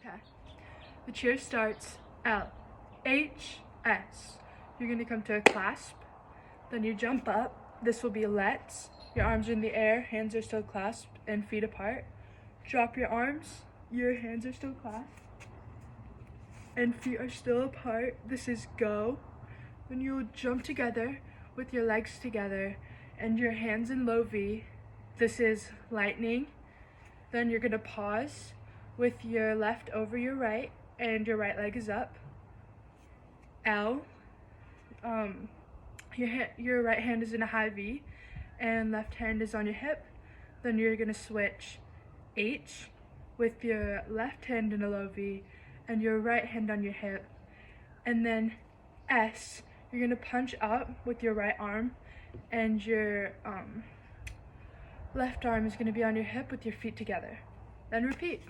Okay. The cheer starts LHS. You're gonna come to a clasp, then you jump up. This will be let's. Your arms are in the air, hands are still clasped and feet apart. Drop your arms, your hands are still clasped and feet are still apart. This is go. Then you'll jump together with your legs together and your hands in low V. This is lightning. Then you're gonna pause with your left over your right and your right leg is up. L. Your right hand is in a high V and left hand is on your hip. Then you're gonna switch H with your left hand in a low V and your right hand on your hip. And then S, you're gonna punch up with your right arm and your left arm is gonna be on your hip with your feet together. Then repeat.